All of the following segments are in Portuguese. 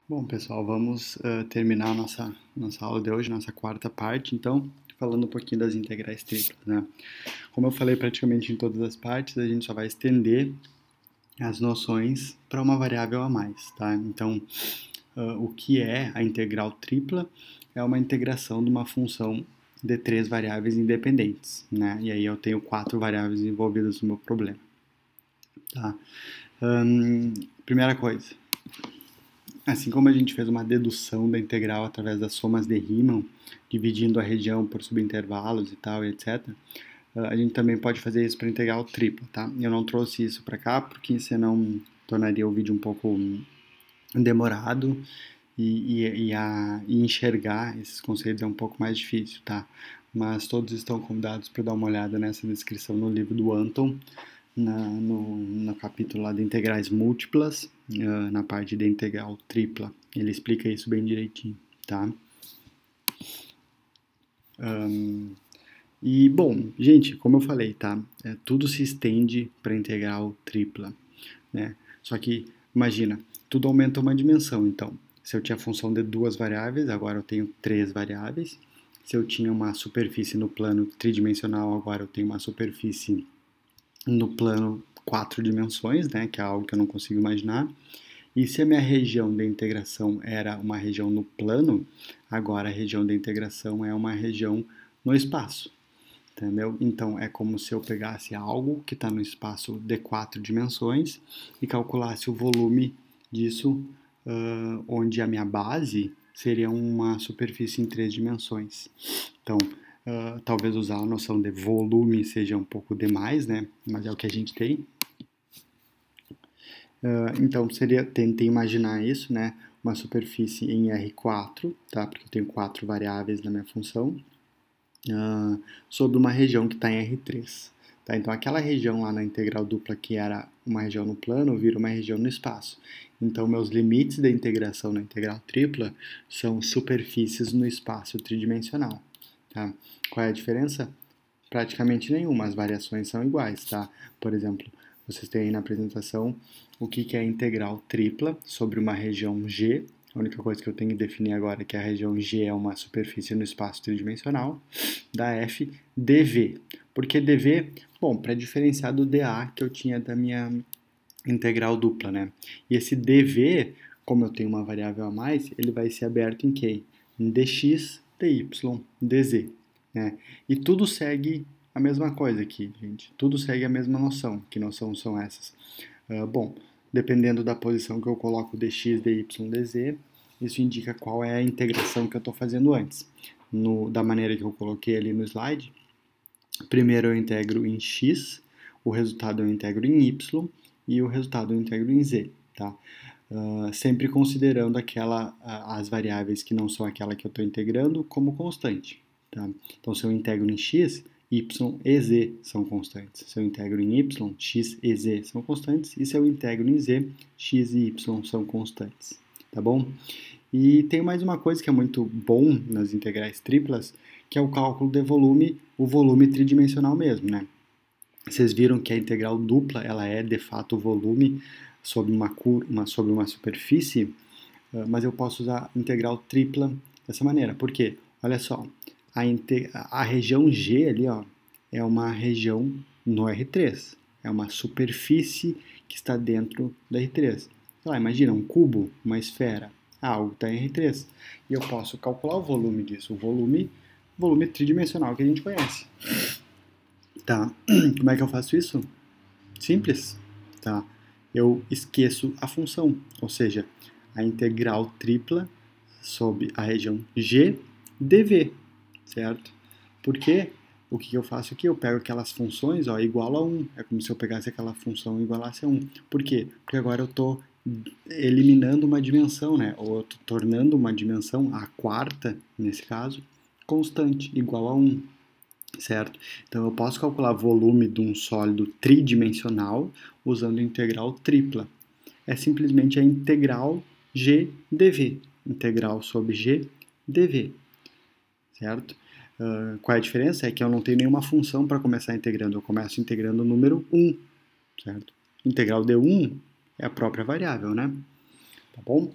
Bom, pessoal, vamos terminar a nossa aula de hoje, nossa quarta parte, então, falando um pouquinho das integrais triplas, né? Como eu falei praticamente em todas as partes, a gente só vai estender as noções para uma variável a mais, tá? Então, o que é a integral tripla? É uma integração de uma função de três variáveis independentes, né? E aí eu tenho quatro variáveis envolvidas no meu problema, tá? Primeira coisa, assim como a gente fez uma dedução da integral através das somas de Riemann, dividindo a região por subintervalos e tal, etc., a gente também pode fazer isso para integral tripla, tá? Eu não trouxe isso para cá porque senão tornaria o vídeo um pouco demorado e enxergar esses conceitos é um pouco mais difícil, tá? Mas todos estão convidados para dar uma olhada nessa descrição no livro do Anton, no capítulo lá de integrais múltiplas, na parte de integral tripla. Ele explica isso bem direitinho, tá? E, bom, gente, como eu falei, tá? Tudo se estende para integral tripla, né? Só que, imagina, tudo aumenta uma dimensão, então. Se eu tinha função de duas variáveis, agora eu tenho três variáveis. Se eu tinha uma superfície no plano tridimensional, agora eu tenho uma superfície no plano quatro dimensões, né, que é algo que eu não consigo imaginar. E se a minha região de integração era uma região no plano, agora a região de integração é uma região no espaço, entendeu? Então é como se eu pegasse algo que está no espaço de quatro dimensões e calculasse o volume disso, onde a minha base seria uma superfície em três dimensões. Então, talvez usar a noção de volume seja um pouco demais, né? Mas é o que a gente tem. Então, tentei imaginar isso, né? Uma superfície em R4, tá? Porque eu tenho quatro variáveis na minha função, sobre uma região que está em R3. Tá? Então, aquela região lá na integral dupla que era uma região no plano, vira uma região no espaço. Então, meus limites da integração na integral tripla são superfícies no espaço tridimensional. Tá? Qual é a diferença? Praticamente nenhuma, as variações são iguais, tá? Por exemplo, vocês têm aí na apresentação o que é a integral tripla sobre uma região G. A única coisa que eu tenho que definir agora é que a região G é uma superfície no espaço tridimensional da f dv. Por que dv? Bom, para diferenciar do dA que eu tinha da minha integral dupla, né? E esse dv, como eu tenho uma variável a mais, ele vai ser aberto em quem? Em dx, dy, dz. Né? E tudo segue a mesma coisa aqui, gente. Tudo segue a mesma noção. Que noção são essas? Bom, dependendo da posição que eu coloco dx, dy, dz, isso indica qual é a integração que eu estou fazendo antes. Da maneira que eu coloquei ali no slide, primeiro eu integro em x, o resultado eu integro em y e o resultado eu integro em z. Tá? Sempre considerando as variáveis que não são aquela que eu estou integrando como constante. Tá? Então, se eu integro em x, y e z são constantes. Se eu integro em y, x e z são constantes. E se eu integro em z, x e y são constantes. Tá bom? E tem mais uma coisa que é muito bom nas integrais triplas, que é o cálculo de volume, o volume tridimensional mesmo, né? Vocês viram que a integral dupla, ela é de fato o volume sobre sobre uma superfície, mas eu posso usar a integral tripla dessa maneira. Por quê? Olha só, a região G ali, ó, é uma região no R3. É uma superfície que está dentro da R3. Sei lá, imagina um cubo, uma esfera. Algo está em R3. E eu posso calcular o volume disso, volume tridimensional que a gente conhece. Tá? Como é que eu faço isso? Simples, tá? Eu esqueço a função, ou seja, a integral tripla sobre a região G dv, certo? Porque o que eu faço aqui? Eu pego aquelas funções, ó, igual a 1. É como se eu pegasse aquela função e igualasse a 1. Por quê? Porque agora eu estou eliminando uma dimensão, né? Ou eu estou tornando uma dimensão, a quarta, nesse caso, constante, igual a 1. Certo? Então eu posso calcular volume de um sólido tridimensional usando integral tripla. É simplesmente a integral g dv. Integral sobre g dv. Certo? Qual é a diferença? É que eu não tenho nenhuma função para começar integrando. Eu começo integrando o número 1. Certo? Integral de 1 é a própria variável, né? Tá bom?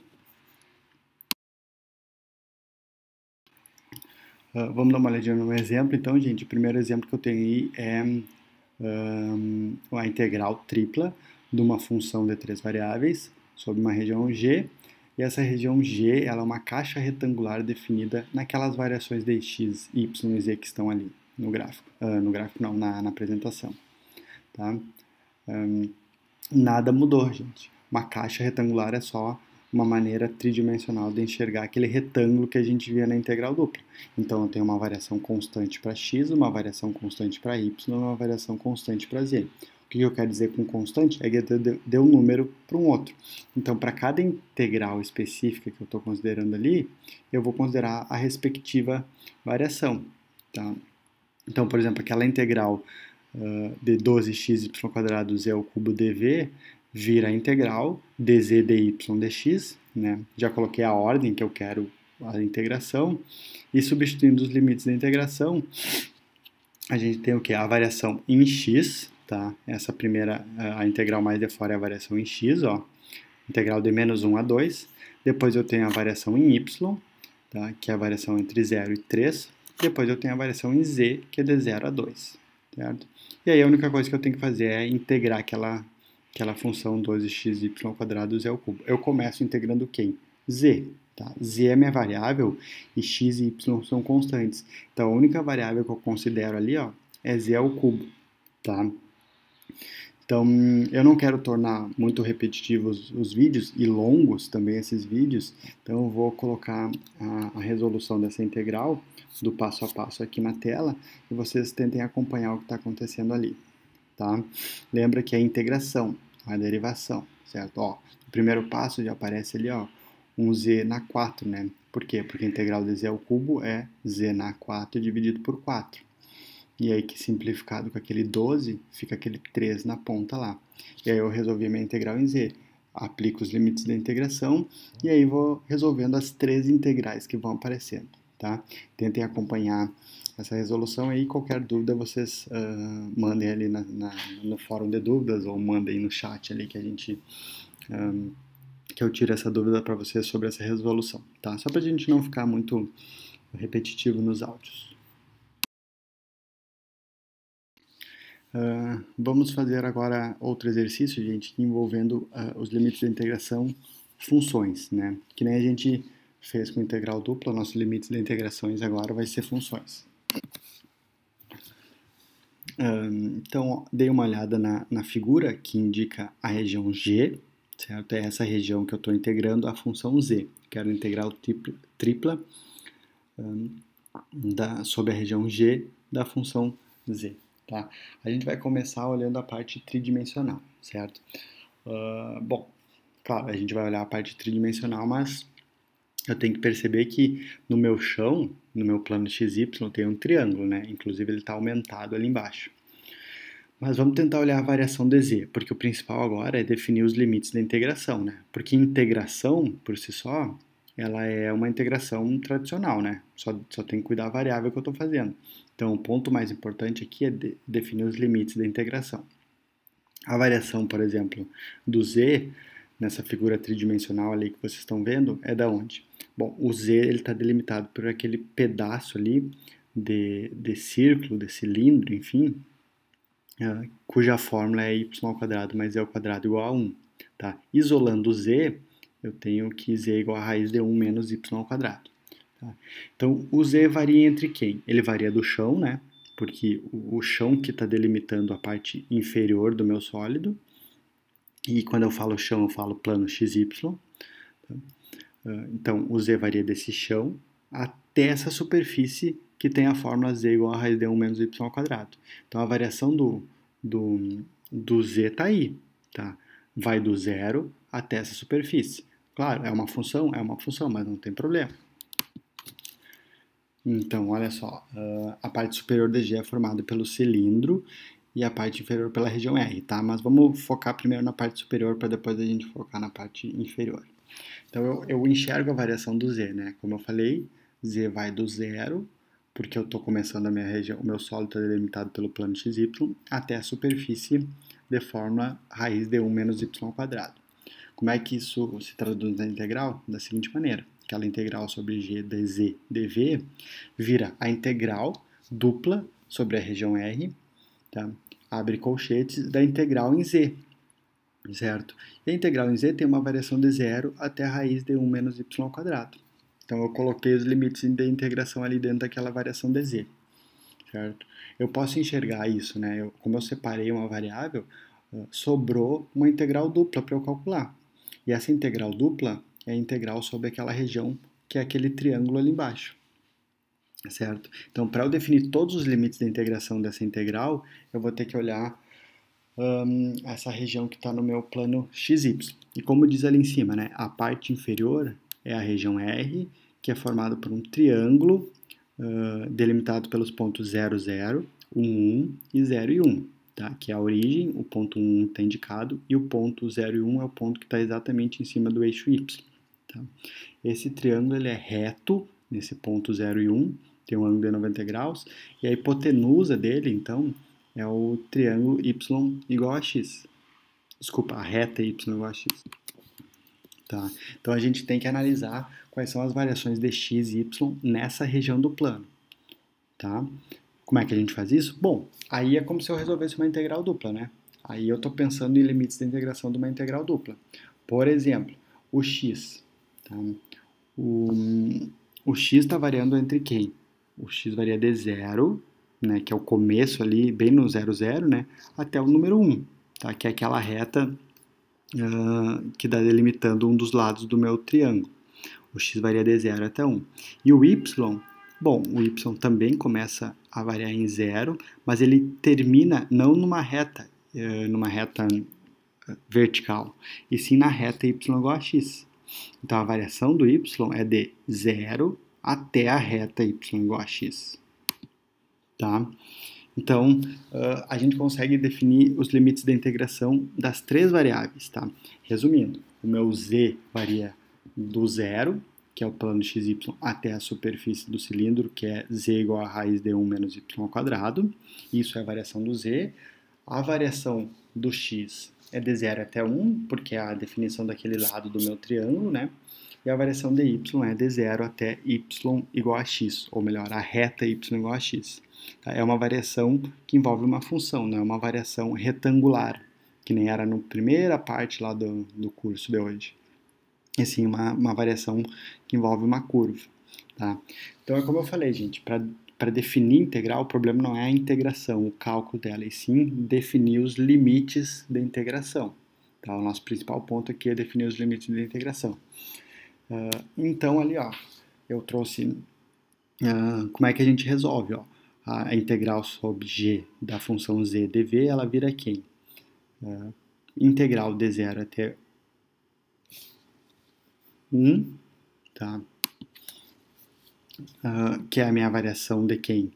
Vamos dar uma olhadinha no exemplo. Então, gente, o primeiro exemplo que eu tenho aí é a integral tripla de uma função de três variáveis sobre uma região G. E essa região G ela é uma caixa retangular definida naquelas variações de x, y e z que estão ali no gráfico. No gráfico não, na apresentação. Tá? Nada mudou, gente. Uma caixa retangular é só uma maneira tridimensional de enxergar aquele retângulo que a gente via na integral dupla. Então, eu tenho uma variação constante para x, uma variação constante para y e uma variação constante para z. O que eu quero dizer com constante é que deu um número para um outro. Então, para cada integral específica que eu estou considerando ali, eu vou considerar a respectiva variação. Tá? Então, por exemplo, aquela integral de 12xy² z ao cubo dv vira a integral dz dy dx, né? Já coloquei a ordem que eu quero a integração e substituindo os limites da integração, a gente tem o que? A variação em x, tá? Essa primeira, a integral mais de fora é a variação em x, ó. Integral de menos 1 a 2. Depois eu tenho a variação em y, tá? Que é a variação entre 0 e 3. Depois eu tenho a variação em z, que é de 0 a 2. Certo? E aí a única coisa que eu tenho que fazer é integrar aquela função 12xy² z ao cubo. Eu começo integrando quem? Z. Tá? Z é minha variável e x e y são constantes. Então a única variável que eu considero ali ó, é z ao cubo. Tá? Então eu não quero tornar muito repetitivos os vídeos e longos também esses vídeos. Então eu vou colocar a resolução dessa integral do passo a passo aqui na tela e vocês tentem acompanhar o que está acontecendo ali. Tá? Lembra que é a integração, a derivação, certo? Ó, no primeiro passo já aparece ali, ó, um z na 4, né? Por quê? Porque a integral de z ao cubo é z na 4 dividido por 4. E aí que simplificado com aquele 12, fica aquele 3 na ponta lá. E aí eu resolvi minha integral em z. Aplico os limites da integração e aí vou resolvendo as três integrais que vão aparecendo, tá? Tentem acompanhar essa resolução aí. Qualquer dúvida vocês mandem ali no fórum de dúvidas ou mandem no chat ali que a gente que eu tiro essa dúvida para vocês sobre essa resolução, tá? Só para a gente não ficar muito repetitivo nos áudios. Vamos fazer agora outro exercício, gente, envolvendo os limites da integração funções, né? Que nem a gente fez com integral dupla, nossos limites da integrações agora vai ser funções. Então, dei uma olhada na figura que indica a região G, certo? É essa região que eu estou integrando a função z. Quero integral tripla sobre a região G da função z. Tá? A gente vai começar olhando a parte tridimensional, certo? Bom, claro, a gente vai olhar a parte tridimensional, mas eu tenho que perceber que no meu chão, no meu plano XY, tem um triângulo, né? Inclusive ele está aumentado ali embaixo. Mas vamos tentar olhar a variação de z, porque o principal agora é definir os limites da integração, né? Porque integração, por si só, ela é uma integração tradicional, né? Só tem que cuidar da variável que eu estou fazendo. Então, o ponto mais importante aqui é definir os limites da integração. A variação, por exemplo, do z, nessa figura tridimensional ali que vocês estão vendo, é da onde? Bom, o z está delimitado por aquele pedaço ali de círculo, de cilindro, enfim, cuja fórmula é y² mais z² igual a 1. Tá? Isolando o z, eu tenho que z é igual a raiz de 1 menos y². Tá? Então, o z varia entre quem? Ele varia do chão, né? Porque o chão que está delimitando a parte inferior do meu sólido, e quando eu falo chão, eu falo plano XY. Tá? Então, o z varia desse chão até essa superfície que tem a fórmula z igual a raiz de 1 menos y². Então, a variação do z está aí. Tá? Vai do zero até essa superfície. Claro, é uma função, mas não tem problema. Então, olha só, a parte superior de G é formada pelo cilindro e a parte inferior pela região R, tá? Mas vamos focar primeiro na parte superior para depois a gente focar na parte inferior. Então, eu enxergo a variação do Z, né? Como eu falei, Z vai do zero, porque eu estou começando a minha região, o meu solo está delimitado pelo plano XY, até a superfície de fórmula raiz de 1 menos y². Como é que isso se traduz na integral? Da seguinte maneira. aquela integral sobre g dz dv, vira a integral dupla sobre a região R, tá? Abre colchetes, da integral em z, certo? E a integral em z tem uma variação de 0 até a raiz de 1 menos y ao quadrado. Então, eu coloquei os limites de integração ali dentro daquela variação de z, certo? Eu posso enxergar isso, né? Como eu separei uma variável, sobrou uma integral dupla para eu calcular. E essa integral dupla é a integral sobre aquela região que é aquele triângulo ali embaixo, certo? Então, para eu definir todos os limites da integração dessa integral, eu vou ter que olhar essa região que está no meu plano xy. E como diz ali em cima, né, a parte inferior é a região R, que é formada por um triângulo delimitado pelos pontos 0, 0, 1, 1 e 0 e 1. Tá? Que é a origem, o ponto 1 está indicado, e o ponto 0 e 1 é o ponto que está exatamente em cima do eixo y. Tá? Esse triângulo ele é reto nesse ponto 0 e 1, tem um ângulo de 90 graus, e a hipotenusa dele, então, é o triângulo y igual a x. Desculpa, a reta y igual a x. Tá? Então, a gente tem que analisar quais são as variações de x e y nessa região do plano. Tá? Como é que a gente faz isso? Bom, aí é como se eu resolvesse uma integral dupla, né? Aí eu estou pensando em limites da integração de uma integral dupla. Por exemplo, o x. Tá? O x está variando entre quem? O x varia de 0, né, que é o começo ali, bem no 0, 0, né, até o número 1, tá? Que é aquela reta que está delimitando um dos lados do meu triângulo. O x varia de 0 até 1. E o y, bom, o y também começa a variar em 0, mas ele termina não numa reta vertical, e sim na reta y igual a x. Então, a variação do y é de 0 até a reta y igual a x. Tá? Então, a gente consegue definir os limites da integração das três variáveis. Tá? Resumindo, o meu z varia do 0, que é o plano xy, até a superfície do cilindro, que é z igual a raiz de 1 menos y ao quadrado. Isso é a variação do z. A variação do x é de 0 até 1, porque é a definição daquele lado do meu triângulo, né? E a variação de y é de 0 até y igual a x, ou melhor, a reta y igual a x. Tá? É uma variação que envolve uma função, não é uma variação retangular, que nem era na primeira parte lá do curso de hoje. E sim uma variação que envolve uma curva. Tá? Então é como eu falei, gente, para definir integral, o problema não é a integração, o cálculo dela, e sim definir os limites da integração. Tá? O nosso principal ponto aqui é definir os limites da integração. Então, ali, ó, eu trouxe como é que a gente resolve. Ó, a integral sobre g da função z dv, ela vira quem? Integral de 0 até 1, tá? Que é a minha variação de quem?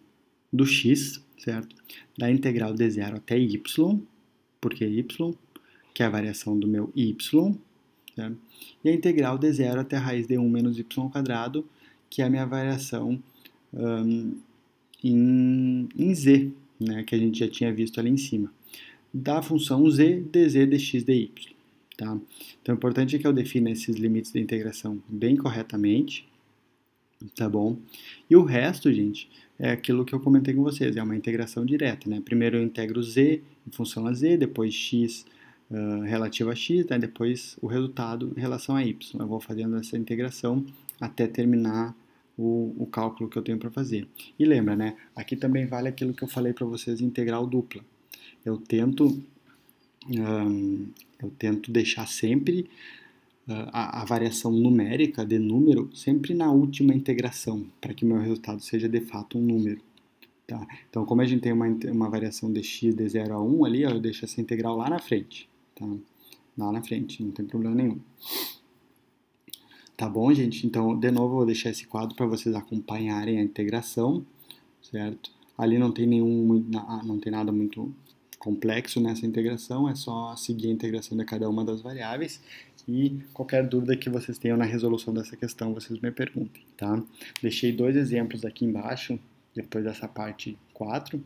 Do x, certo? Da integral de 0 até y, porque y, que é a variação do meu y, certo? E a integral de 0 até a raiz de 1 menos y ao quadrado, que é a minha variação em z, né, que a gente já tinha visto ali em cima, da função z dz dx dy. Tá? Então, o importante é que eu defina esses limites de integração bem corretamente, tá bom? E o resto, gente, é aquilo que eu comentei com vocês, é uma integração direta, né? Primeiro eu integro z em função a z, depois x relativo a x, né? Depois o resultado em relação a y. Eu vou fazendo essa integração até terminar o cálculo que eu tenho para fazer. E lembra, né? Aqui também vale aquilo que eu falei para vocês, integral dupla. Eu tento deixar sempre a variação numérica de número sempre na última integração, para que o meu resultado seja de fato um número. Tá? Então, como a gente tem uma variação de x de 0 a 1 ali, ó, eu deixo essa integral lá na frente. Tá? Lá na frente, não tem problema nenhum. Tá bom, gente? Então, de novo, eu vou deixar esse quadro para vocês acompanharem a integração, certo? Ali não tem nada muito complexo nessa integração, é só seguir a integração de cada uma das variáveis e qualquer dúvida que vocês tenham na resolução dessa questão, vocês me perguntem, tá? Deixei 2 exemplos aqui embaixo, depois dessa parte 4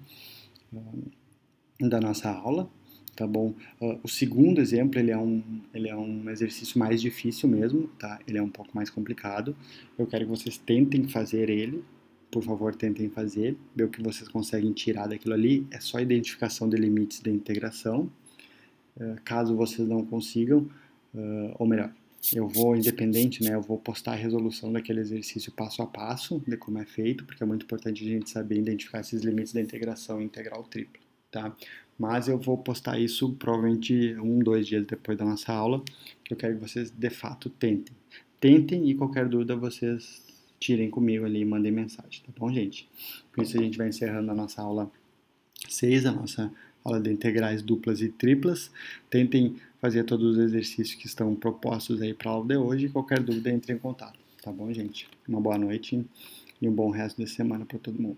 da nossa aula, tá bom? O segundo exemplo, ele é um exercício mais difícil mesmo, tá? Ele é um pouco mais complicado. Eu quero que vocês tentem fazer ele, por favor, tentem fazer, ver o que vocês conseguem tirar daquilo ali. É só identificação de limites da integração. Caso vocês não consigam, ou melhor, eu vou, independente, né, eu vou postar a resolução daquele exercício passo a passo, de como é feito, porque é muito importante a gente saber identificar esses limites da integração integral tripla, tá? Mas eu vou postar isso provavelmente 2 dias depois da nossa aula, que eu quero que vocês, de fato, tentem. Tentem e qualquer dúvida vocês tirem comigo ali e mandem mensagem, tá bom, gente? Com isso a gente vai encerrando a nossa aula 6, a nossa aula de integrais duplas e triplas. Tentem fazer todos os exercícios que estão propostos aí para a aula de hoje. Qualquer dúvida, entre em contato. Tá bom, gente? Uma boa noite e um bom resto de semana para todo mundo.